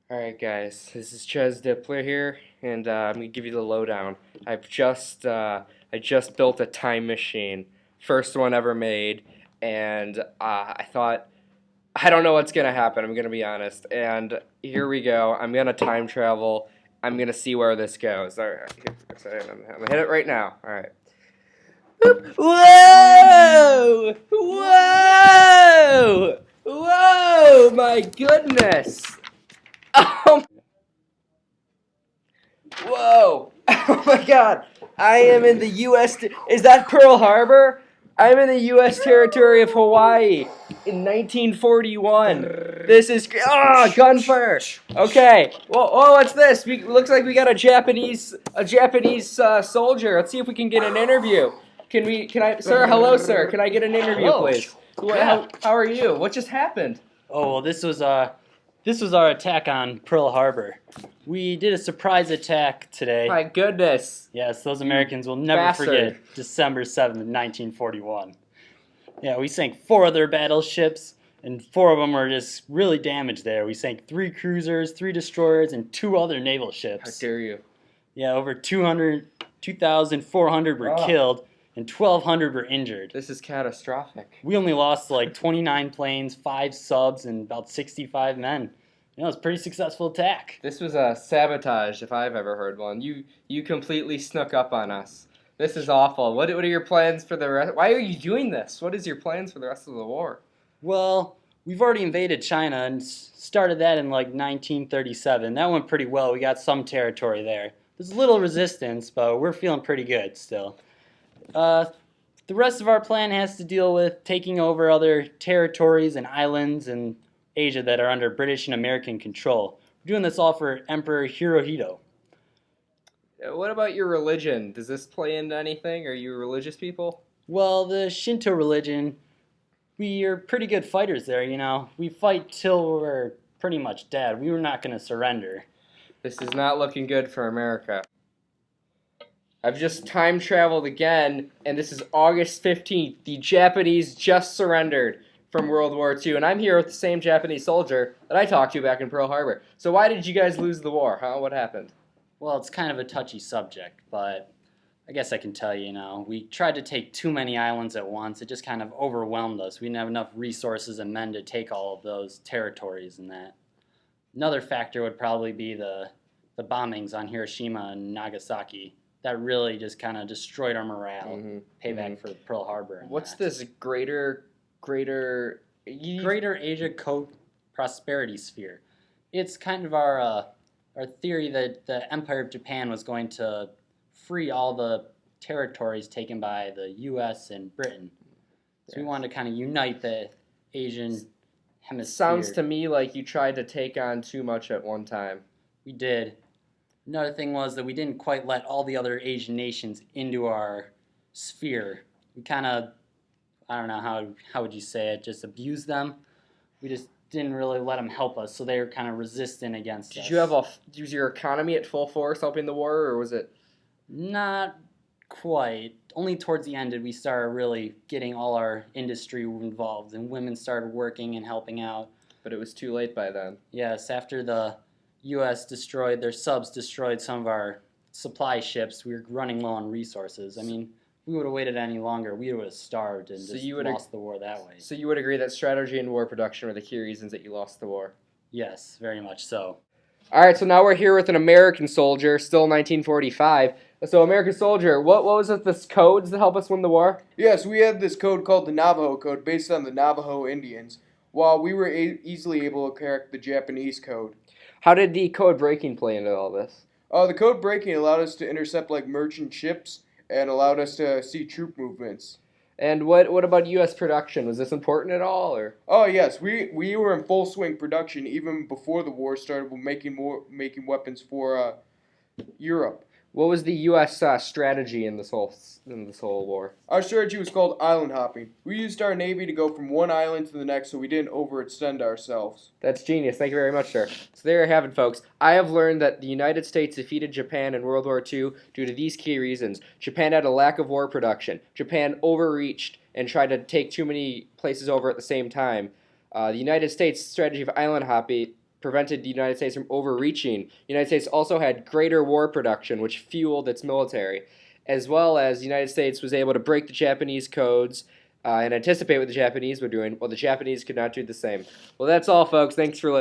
Alright guys, this is Ches Dippler here, and I'm gonna give you the lowdown. I just built a time machine, first one ever made, and I thought, I don't know what's gonna happen, I'm gonna be honest, and here we go, I'm gonna time travel, I'm gonna see where this goes. Alright, I'm gonna hit it right now, alright. Whoa! Whoa! Whoa! My goodness! Oh, whoa! Oh my God! I am in the U.S. Is that Pearl Harbor? I'm in the U.S. territory of Hawaii in 1941. This is gunfire. Okay. Whoa, what's this? Looks like we got a Japanese soldier. Let's see if we can get an interview. Sir? Hello, sir. Can I get an interview, Hello. please? Yeah. How are you? What just happened? Oh, well, this was our attack on Pearl Harbor. We did a surprise attack today. My goodness. Yes, those Americans will never Bastard. forget December 7th, 1941. Yeah, we sank 4 other battleships, and 4 of them were just really damaged there. We sank 3 cruisers, 3 destroyers, and 2 other naval How ships. dare you? Yeah, over 2,400 were killed, and 1,200 were injured. This is catastrophic. We only lost like 29 planes, 5 subs, and about 65 men. You know, it was a pretty successful attack. This was a sabotage, if I've ever heard one. You completely snuck up on us. This is awful. What are your plans for the rest? Why are you doing this? What is your plans for the rest of the war? Well, we've already invaded China and started that in like 1937. That went pretty well. We got some territory there. There's little resistance, but we're feeling pretty good still. The rest of our plan has to deal with taking over other territories and islands in Asia that are under British and American control. We're doing this all for Emperor Hirohito. What about your religion? Does this play into anything? Are you religious people? Well, the Shinto religion, we are pretty good fighters there, you know. We fight till we're pretty much dead. We were not going to surrender. This is not looking good for America. I've just time traveled again, and this is August 15th. The Japanese just surrendered from World War II, and I'm here with the same Japanese soldier that I talked to back in Pearl Harbor. So why did you guys lose the war, huh? What happened? Well, it's kind of a touchy subject, but I guess I can tell you, we tried to take too many islands at once. It just kind of overwhelmed us. We didn't have enough resources and men to take all of those territories and that. Another factor would probably be the bombings on Hiroshima and Nagasaki. That really just kind of destroyed our morale. Payback for Pearl Harbor. What's this greater Asia prosperity sphere? It's kind of our theory that the Empire of Japan was going to free all the territories taken by the U.S. and Britain. So we wanted to kind of unite the Asian hemisphere. Sounds to me like you tried to take on too much at one time. We did. Another thing was that we didn't quite let all the other Asian nations into our sphere. We kind of, I don't know, how would you say it, just abused them. We just didn't really let them help us, so they were kind of resistant against us. Was your economy at full force helping the war, or was it? Not quite. Only towards the end did we start really getting all our industry involved, and women started working and helping out. But it was too late by then. Yes, after the U.S. their subs destroyed some of our supply ships, we were running low on resources. I mean, if we would have waited any longer, we would have starved and lost the war that way. So you would agree that strategy and war production were the key reasons that you lost the war? Yes, very much so. All right, so now we're here with an American soldier, still 1945. So, American soldier, what was it, this codes that help us win the war? Yes, we had this code called the Navajo Code, based on the Navajo Indians, while we were easily able to correct the Japanese code. How did the code breaking play into all this? The code breaking allowed us to intercept merchant ships and allowed us to see troop movements. And what about U.S. production? Was this important at all, or? Oh yes, we were in full swing production even before the war started. We're making weapons for Europe. What was the U.S. Strategy in this whole war? Our strategy was called island hopping. We used our navy to go from one island to the next, so we didn't overextend ourselves. That's genius. Thank you very much, sir. So there you have it, folks. I have learned that the United States defeated Japan in World War II due to these key reasons. Japan had a lack of war production. Japan overreached and tried to take too many places over at the same time. The United States strategy of island hopping prevented the United States from overreaching. The United States also had greater war production, which fueled its military, as well as the United States was able to break the Japanese codes and anticipate what the Japanese were doing, while the Japanese could not do the same. Well, that's all, folks. Thanks for listening.